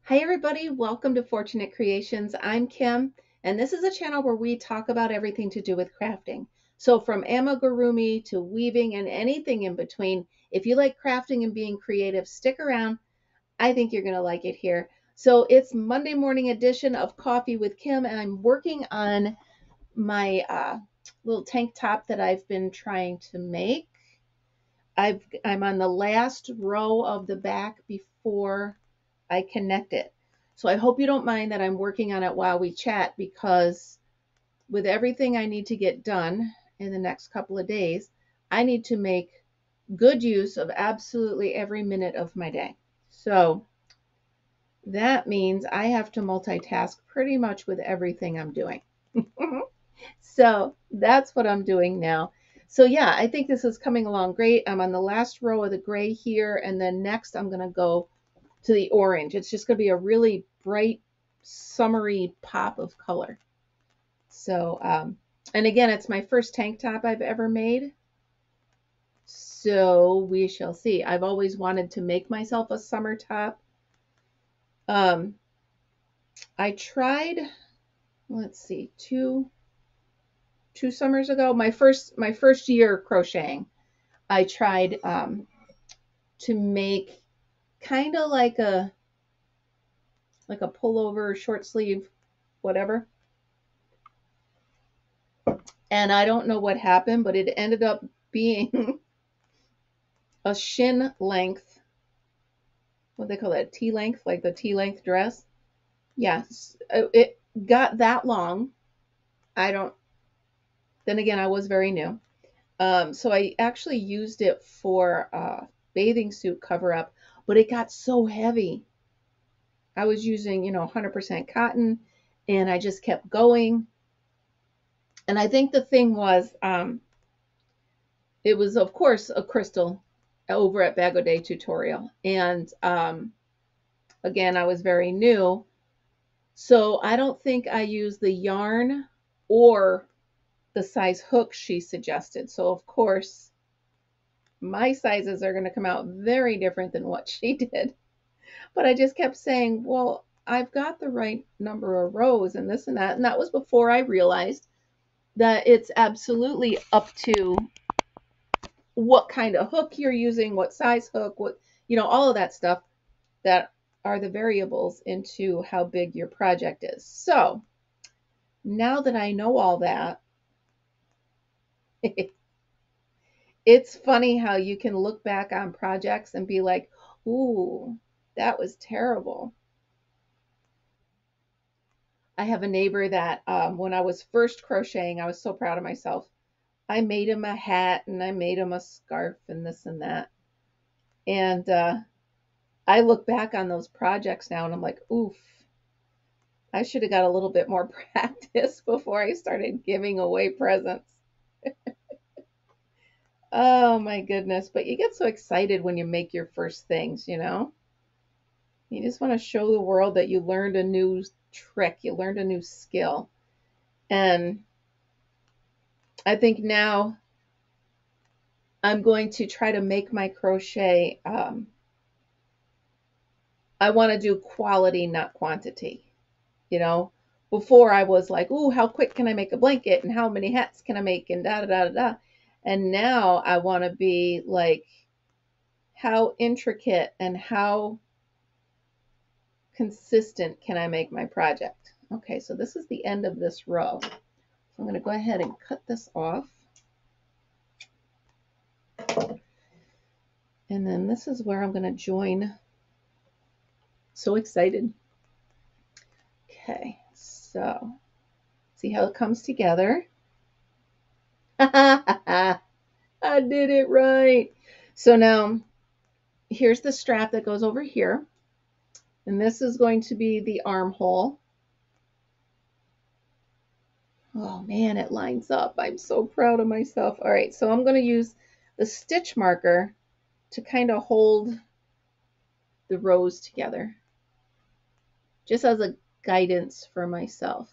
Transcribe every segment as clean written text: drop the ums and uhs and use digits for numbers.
Hi everybody, welcome to Fortunate Creations. I'm Kim, and this is a channel where we talk about everything to do with crafting. So from amigurumi to weaving and anything in between. If you like crafting and being creative, stick around. I think you're going to like it here. So it's Monday morning edition of Coffee with Kim, and I'm working on my little tank top that I've been trying to make. I'm on the last row of the back before I connect it. So I hope you don't mind that I'm working on it while we chat, because with everything I need to get done in the next couple of days, I need to make good use of absolutely every minute of my day. So that means I have to multitask pretty much with everything I'm doing. So that's what I'm doing now. So yeah, I think this is coming along great. I'm on the last row of the gray here, and then next I'm going to go to the orange. It's just going to be a really bright, summery pop of color. So, and again, it's my first tank top I've ever made. So we shall see. I've always wanted to make myself a summer top. Um, I tried, let's see, two summers ago, my first year crocheting, I tried to make kind of like a pullover, short sleeve, whatever. And I don't know what happened, but it ended up being a shin length, what they call that, T length, like the T length dress. Yes, it got that long. I don't. Then again, I was very new. So I actually used it for bathing suit cover up, but it got so heavy. I was using, 100% cotton, and I just kept going. And I think the thing was, it was, of course, a crystal over at Bag O' Day tutorial. And again, I was very new. So I don't think I used the yarn or the size hook she suggested. So, of course, my sizes are going to come out very different than what she did. But I just kept saying, well, I've got the right number of rows and this and that. And that was before I realized that it's absolutely up to what kind of hook you're using, what size hook, all of that stuff that are the variables into how big your project is. So now that I know all that, it's funny how you can look back on projects and be like, ooh, that was terrible. I have a neighbor that when I was first crocheting, I was so proud of myself. I made him a hat and I made him a scarf and this and that. And I look back on those projects now and I'm like, oof, I should have got a little bit more practice before I started giving away presents. Oh my goodness. But you get so excited when you make your first things. You just want to show the world that you learned a new trick, you learned a new skill. And I think now I'm going to try to make my crochet. I want to do quality, not quantity. You know, before I was like, ooh, how quick can I make a blanket and how many hats can I make and da da da da da. And now I want to be like, how intricate and how consistent can I make my project? Okay, so this is the end of this row. So I'm going to go ahead and cut this off. And then this is where I'm going to join. So excited. Okay, so see how it comes together. I did it right. So now here's the strap that goes over here. And this is going to be the armhole. Oh man, it lines up. I'm so proud of myself. All right, so I'm going to use the stitch marker to kind of hold the rows together, just as a guidance for myself.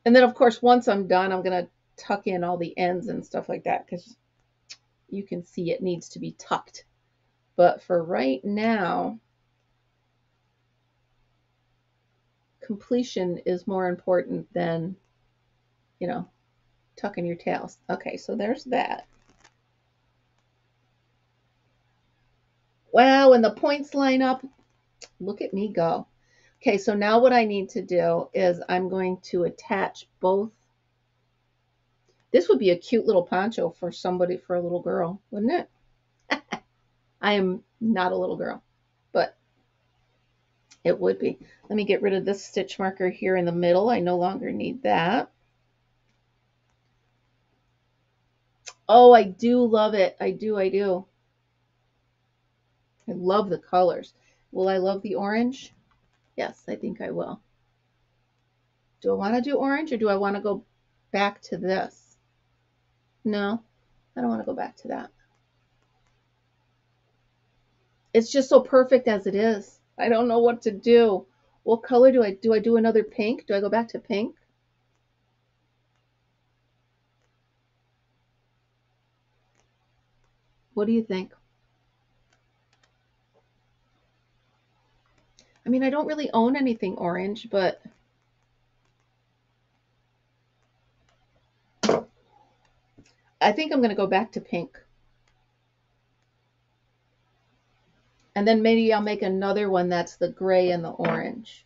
And then, of course, once I'm done, I'm going to tuck in all the ends and stuff like that, because you can see it needs to be tucked. But for right now, completion is more important than, you know, tucking your tails. Okay, so there's that. Wow, and the points line up. Look at me go. Okay, so now what I need to do is I'm going to attach both. This would be a cute little poncho for somebody, for a little girl, wouldn't it? I am not a little girl, but it would be. Let me get rid of this stitch marker here in the middle. I no longer need that. Oh, I do love it. I do. I love the colors. Will I love the orange? Yes, I think I will. Do I want to do orange or do I want to go back to this? No, I don't want to go back to that. It's just so perfect as it is. I don't know what to do. What color do? I do another pink? Do I go back to pink? What do you think? I mean, I don't really own anything orange, but I think I'm going to go back to pink. And then maybe I'll make another one that's the gray and the orange.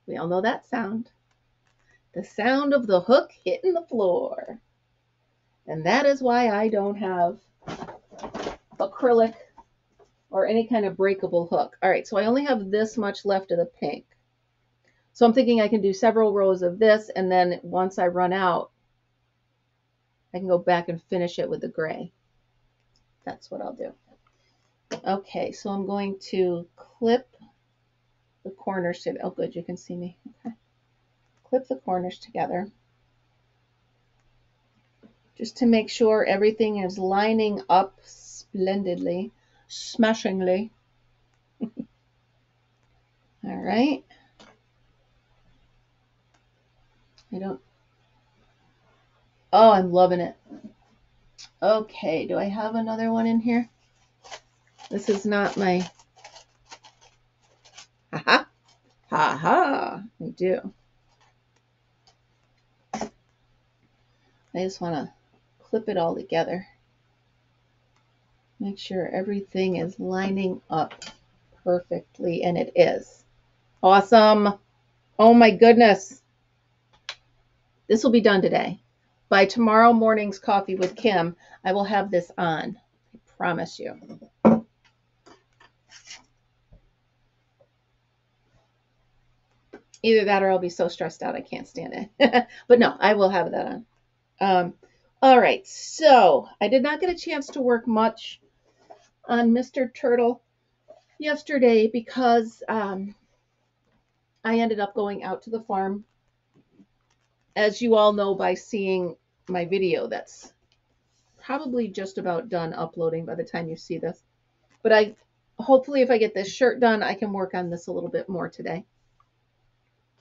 We all know that sound. The sound of the hook hitting the floor. And that is why I don't have acrylic or any kind of breakable hook. All right, so I only have this much left of the pink. So I'm thinking I can do several rows of this, and then once I run out, I can go back and finish it with the gray. That's what I'll do. Okay, so I'm going to clip the corners to, oh good, you can see me. Okay. Clip the corners together just to make sure everything is lining up splendidly, smashingly. All right. Oh, I'm loving it. Okay, do I have another one in here? This is not my, haha, haha, I do. I just want to clip it all together. Make sure everything is lining up perfectly, and it is. Awesome. Oh my goodness. This will be done today. By tomorrow morning's Coffee with Kim, I will have this on. I promise you. Either that or I'll be so stressed out I can't stand it. But no, I will have that on. All right, so I did not get a chance to work much on Mr. Turtle yesterday because I ended up going out to the farm. As you all know by seeing my video, that's probably just about done uploading by the time you see this. But hopefully if I get this shirt done, I can work on this a little bit more today.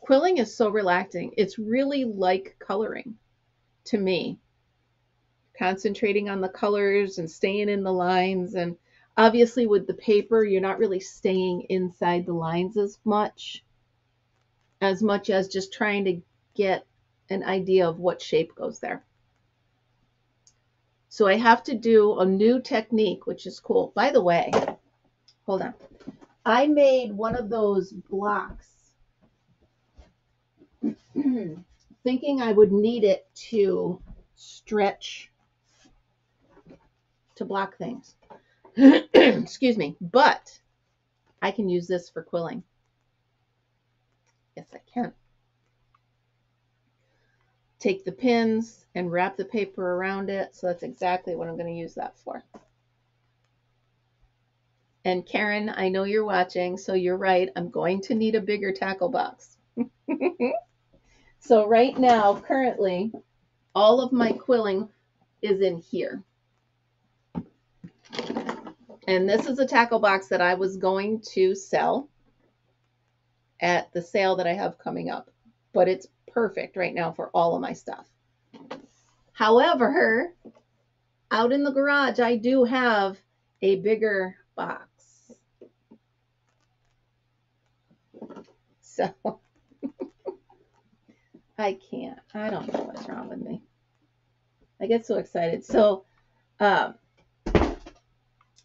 Quilling is so relaxing. It's really like coloring to me. Concentrating on the colors and staying in the lines. And obviously with the paper, you're not really staying inside the lines as much as just trying to get an idea of what shape goes there. So I have to do a new technique, which is cool. By the way, hold on. I made one of those blocks thinking I would need it to stretch, to block things. Excuse me. But I can use this for quilling. Yes, I can. Take the pins and wrap the paper around it. So that's exactly what I'm going to use that for. And Karen, I know you're watching, so you're right. I'm going to need a bigger tackle box. So right now, currently, all of my quilling is in here. And this is a tackle box that I was going to sell at the sale that I have coming up. But it's perfect right now for all of my stuff. However, out in the garage, I do have a bigger box. So I can't. I don't know what's wrong with me. I get so excited. So, um,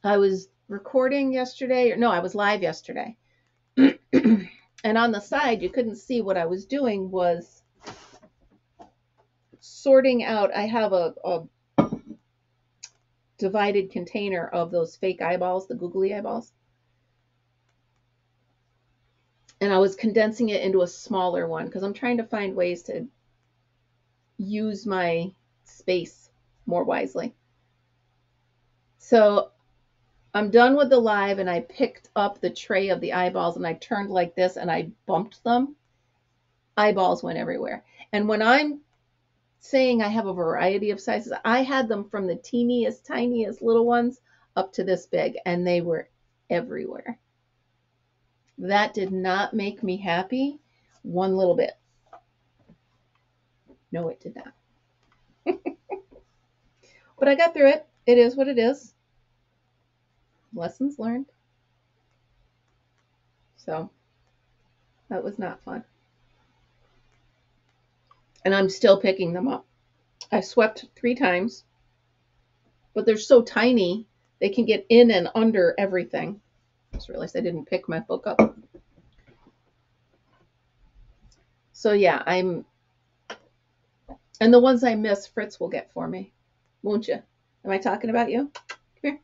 I was recording yesterday, or no, I was live yesterday. And on the side, you couldn't see what I was doing was sorting out. I have a divided container of those fake eyeballs, the googly eyeballs. And I was condensing it into a smaller one because I'm trying to find ways to use my space more wisely. So I'm done with the live, and I picked up the tray of the eyeballs and I turned like this and I bumped them. Eyeballs went everywhere. And when I'm saying I have a variety of sizes, I had them from the teeniest, tiniest little ones up to this big, and they were everywhere. That did not make me happy one little bit. No, it did not. But I got through it. It is what it is. Lessons learned. So that was not fun. And I'm still picking them up. I swept 3 times, but they're so tiny, they can get in and under everything. I just realized I didn't pick my book up. So yeah, and the ones I miss, Fritz will get for me, won't you? Am I talking about you? Come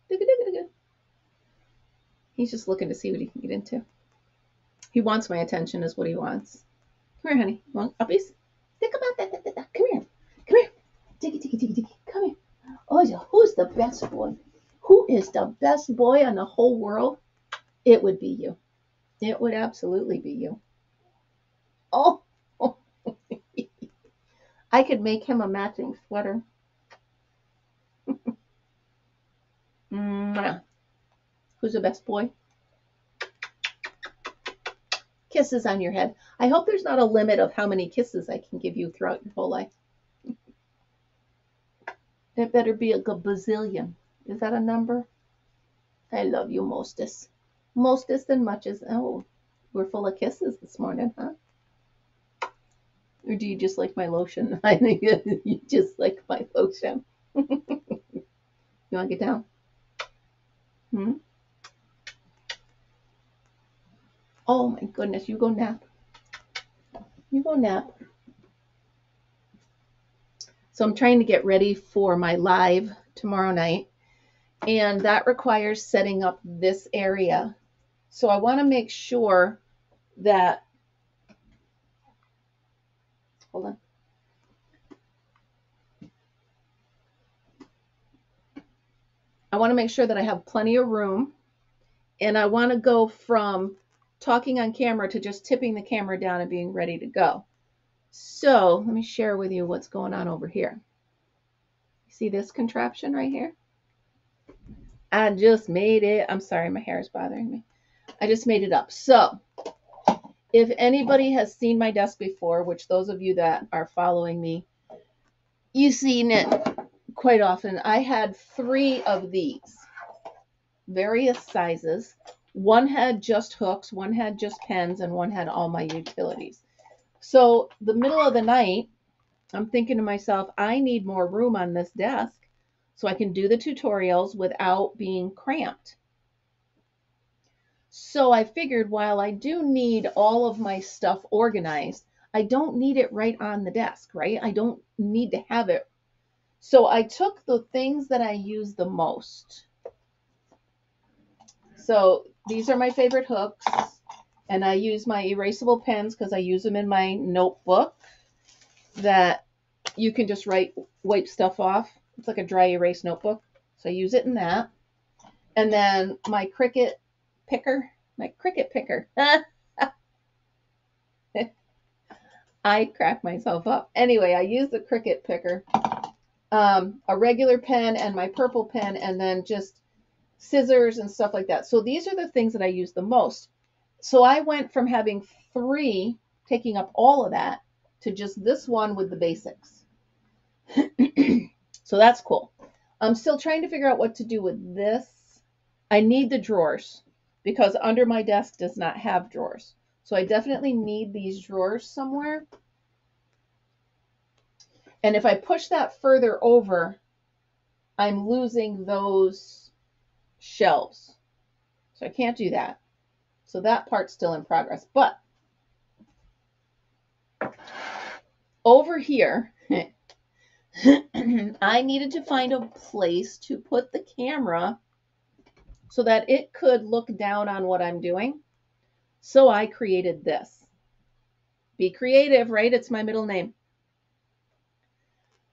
here. He's just looking to see what he can get into. He wants my attention is what he wants. Come here, honey. You want uppies? Think about that. Come here. Come here. Diggy. Come here. Oh, who's the best boy? Who is the best boy on the whole world? It would be you. It would absolutely be you. Oh, I could make him a matching sweater. Who's the best boy? Kisses on your head. I hope there's not a limit of how many kisses I can give you throughout your whole life. It better be a bazillion. Is that a number? I love you mostest. Mostest and muchest. Oh, we're full of kisses this morning, huh? Or do you just like my lotion? I think you just like my lotion. You want to get down? Oh my goodness, you go nap. You go nap. So I'm trying to get ready for my live tomorrow night, and that requires setting up this area. So I want to make sure that, hold on. I want to make sure that I have plenty of room, and I want to go from talking on camera to just tipping the camera down and being ready to go. So let me share with you what's going on over here. You see this contraption right here? I just made it. I'm sorry, my hair is bothering me. I just made it up. So if anybody has seen my desk before, which those of you that are following me, you've seen it quite often. I had 3 of these, various sizes. One had just hooks, one had just pens, and one had all my utilities. So the middle of the night, I'm thinking to myself, I need more room on this desk so I can do the tutorials without being cramped. So I figured while I do need all of my stuff organized, I don't need it right on the desk, right? I don't need to have it. So I took the things that I use the most. So these are my favorite hooks, and I use my erasable pens because I use them in my notebook that you can just wipe stuff off. It's like a dry erase notebook. So I use it in that. And then my Cricut picker. I crack myself up. Anyway, I use the Cricut picker, a regular pen and my purple pen, and then just scissors and stuff like that. So these are the things that I use the most. So I went from having 3, taking up all of that, to just this one with the basics. So that's cool. I'm still trying to figure out what to do with this. I need the drawers because under my desk does not have drawers. So I definitely need these drawers somewhere. And if I push that further over, I'm losing those shelves. So I can't do that. So that part's still in progress. But over here, I needed to find a place to put the camera so that it could look down on what I'm doing. So I created this. Be creative, right? It's my middle name.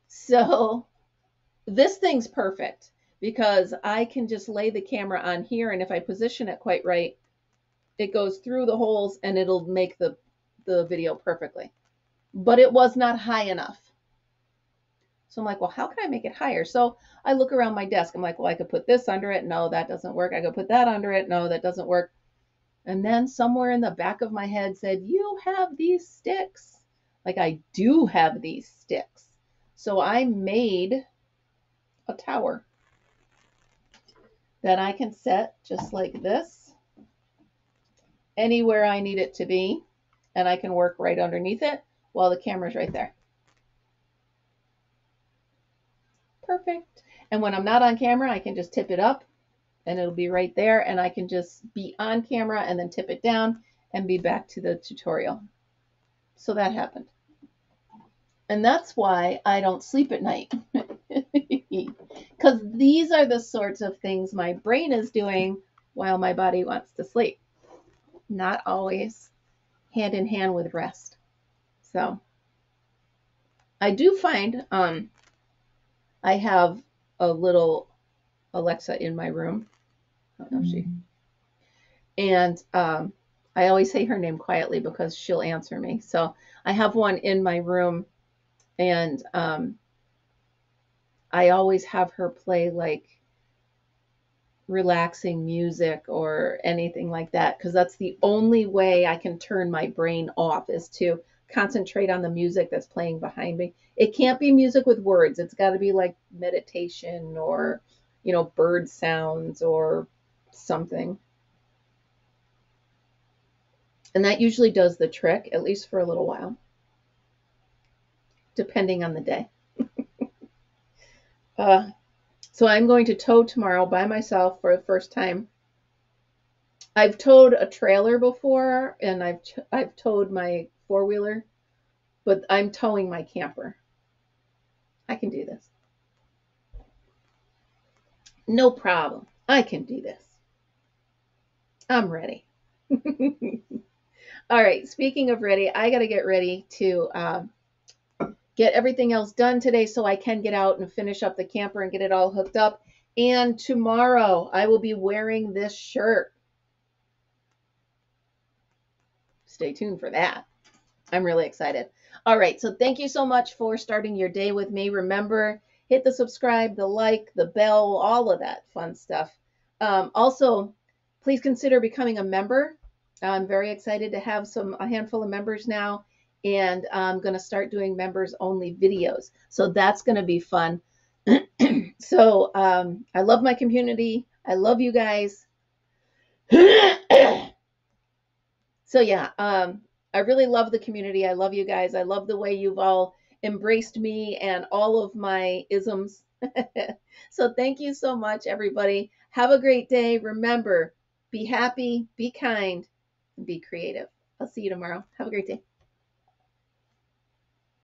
So this thing's perfect because I can just lay the camera on here, and if I position it quite right, it goes through the holes and it'll make the video perfectly. But it was not high enough. So I'm like, well, how can I make it higher? So I look around my desk. I'm like, well, I could put this under it. No, that doesn't work. I could put that under it. No, that doesn't work. And then somewhere in the back of my head said, you have these sticks. Like I do have these sticks. So I made a tower that I can set just like this anywhere I need it to be. And I can work right underneath it while the camera's right there. Perfect. And when I'm not on camera, I can just tip it up and it'll be right there. And I can just be on camera and then tip it down and be back to the tutorial. So that happened. And that's why I don't sleep at night. Because these are the sorts of things my brain is doing while my body wants to sleep. Not always hand in hand with rest. So I do find I have a little Alexa in my room. I don't know if she. And I always say her name quietly because she'll answer me. So I have one in my room, and I always have her play like relaxing music or anything like that, because that's the only way I can turn my brain off, is to concentrate on the music that's playing behind me. It can't be music with words. It's got to be like meditation or, you know, bird sounds or something. And that usually does the trick, at least for a little while, depending on the day. So I'm going to tow tomorrow by myself for the first time. I've towed a trailer before, and I've towed my four-wheeler, but I'm towing my camper. I can do this. No problem. I can do this. I'm ready. All right, speaking of ready, I got to get ready to get everything else done today so I can get out and finish up the camper and get it all hooked up. And tomorrow I will be wearing this shirt. Stay tuned for that. I'm really excited. All right, so thank you so much for starting your day with me. Remember, hit the subscribe, the like, the bell, all of that fun stuff. Also, please consider becoming a member. I'm very excited to have a handful of members now, and I'm going to start doing members only videos. So that's going to be fun. So I love my community. I love you guys. So yeah, I really love the community. I love you guys. I love the way you've all embraced me and all of my isms. So thank you so much, everybody. Have a great day. Remember, be happy, be kind, and be creative. I'll see you tomorrow. Have a great day.